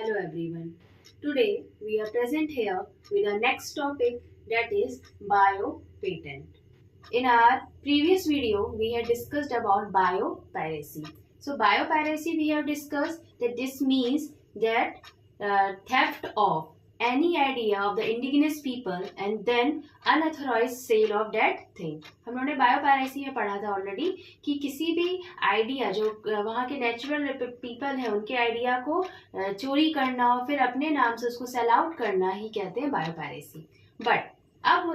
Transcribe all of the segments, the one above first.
Hello everyone. Today we are present here with our next topic, that is biopatent. In our previous video we had discussed about biopiracy. So biopiracy we have discussed that this means that theft of any idea of the indigenous people and then unauthorized sale of that thing. हम लोगों ने biopiracy में पढ़ा था already कि किसी भी idea जो वहाँ के नेचुरल पीपल है उनके आइडिया को चोरी करना और फिर अपने नाम से उसको सेल आउट करना ही कहते हैं बायोपायरेसी. बट अब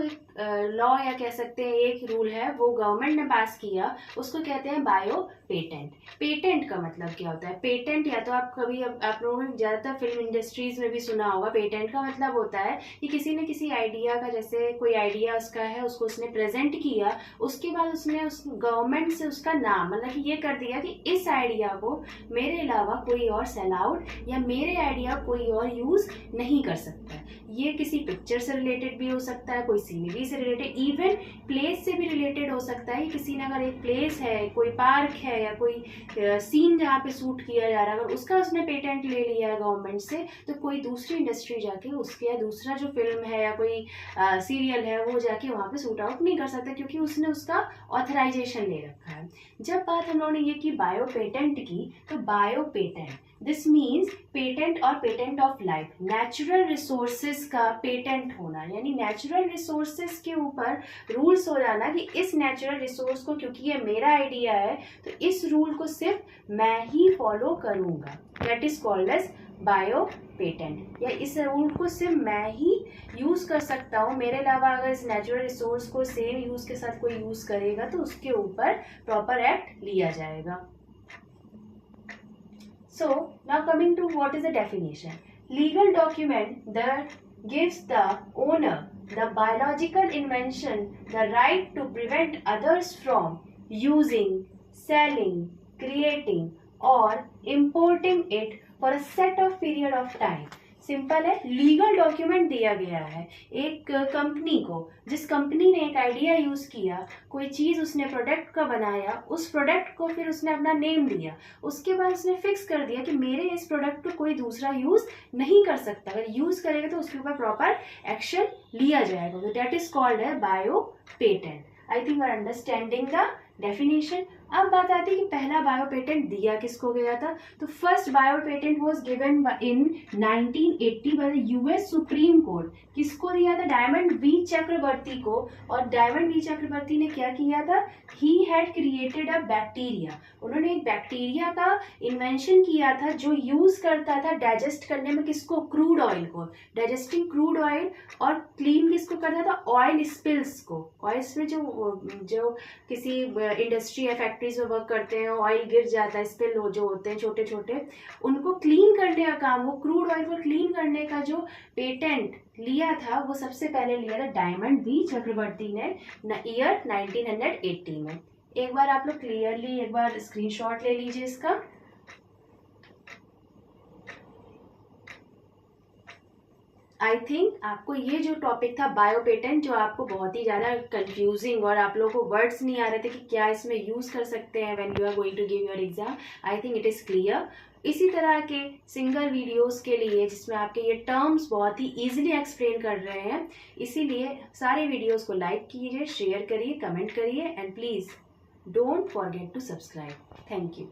लॉ या कह सकते हैं एक रूल है वो गवर्नमेंट ने पास किया, उसको कहते हैं बायो पेटेंट. पेटेंट का मतलब क्या होता है? पेटेंट या तो आप कभी आप लोगों ने ज़्यादातर फिल्म इंडस्ट्रीज में भी सुना होगा. पेटेंट का मतलब होता है कि किसी ने किसी आइडिया का, जैसे कोई आइडिया उसका है, उसको उसने प्रेजेंट किया, उसके बाद उसने उस गवर्नमेंट से उसका नाम मतलब कि ये कर दिया कि इस आइडिया को मेरे अलावा कोई और सेल आउट या मेरे आइडिया कोई और यूज़ नहीं कर सकता. ये किसी पिक्चर से रिलेटेड भी हो सकता है, कोई सीनरी से रिलेटेड, इवन प्लेस से भी रिलेटेड हो सकता है. किसी ने अगर एक प्लेस है, कोई पार्क है या कोई सीन जहाँ पे शूट किया जा रहा है, अगर उसका उसने पेटेंट ले लिया है गवर्नमेंट से, तो कोई दूसरी इंडस्ट्री जाके उसके या दूसरा जो फिल्म है या कोई सीरियल है वो जाके वहाँ पे शूट आउट नहीं कर सकता क्योंकि उसने उसका ऑथराइजेशन ले रखा है. जब बात हम लोगों ने ये की बायो पेटेंट की, तो bio patent this means patent और patent of life. Natural resources का पेटेंट होना यानी नेचुरल रिसोर्सेज के ऊपर रूल्स हो जाना कि इस नेचुरल रिसोर्स को, क्योंकि ये मेरा आइडिया है तो इस रूल को सिर्फ मैं ही फॉलो करूंगा. That is called as bio patent. या इस रूल को सिर्फ मैं ही यूज कर सकता हूँ, मेरे अलावा अगर इस नेचुरल रिसोर्स को सेम यूज के साथ कोई यूज करेगा तो उसके ऊपर प्रॉपर एक्ट लिया जाएगा. So, now coming to what is the definition. Legal document that gives the owner the biological invention the right to prevent others from using, selling, creating or importing it for a set of period of time. Simple है, legal document दिया गया है एक company को. जिस company ने एक idea use किया, कोई चीज़ उसने प्रोडक्ट का बनाया, उस प्रोडक्ट को फिर उसने अपना नेम दिया, उसके बाद उसने फिक्स कर दिया कि मेरे इस प्रोडक्ट को कोई दूसरा यूज़ नहीं कर सकता, अगर यूज़ करेगा तो उसके ऊपर प्रॉपर एक्शन लिया जाएगा. तो दैट इज कॉल्ड है bio patent. I think are understanding the definition. अब बात आती है कि पहला बायो पेटेंट दिया किसको गया था. तो first bio patent was given in 1980 by the US supreme court. किसको दिया था? डायमंड वी चक्रवर्ती को. और डायमंड वी चक्रवर्ती ने क्या किया था? He had created a bacteria. उन्होंने एक बैक्टीरिया का इन्वेंशन किया था जो यूज करता था डाइजेस्ट करने में किसको? क्रूड ऑयल को. Digesting crude oil. और क्लीन किसको करता था? ऑयल स्पिल्स को. ऑयल स्पिल जो किसी इंडस्ट्री या फैक्ट्रीज में वर्क करते हैं, ऑयल गिर जाता है, स्पिल जो होते हैं छोटे छोटे, उनको क्लीन करने का काम, वो क्रूड ऑयल को क्लीन करने का जो पेटेंट लिया था वो सबसे पहले लिया था डायमंड वी चक्रवर्ती ने ईयर 1980 में. एक बार आप लोग क्लियरली एक बार स्क्रीनशॉट ले लीजिए इसका. आई थिंक आपको ये जो टॉपिक था बायो पेटेंट, जो आपको बहुत ही ज़्यादा कंफ्यूजिंग और आप लोगों को वर्ड्स नहीं आ रहे थे कि क्या इसमें यूज़ कर सकते हैं when you are going to give your exam, I think it is clear. इसी तरह के सिंगल वीडियोस के लिए जिसमें आपके ये टर्म्स बहुत ही इजीली एक्सप्लेन कर रहे हैं, इसीलिए सारे वीडियोस को लाइक कीजिए, शेयर करिए, कमेंट करिए and please don't forget to subscribe. Thank you.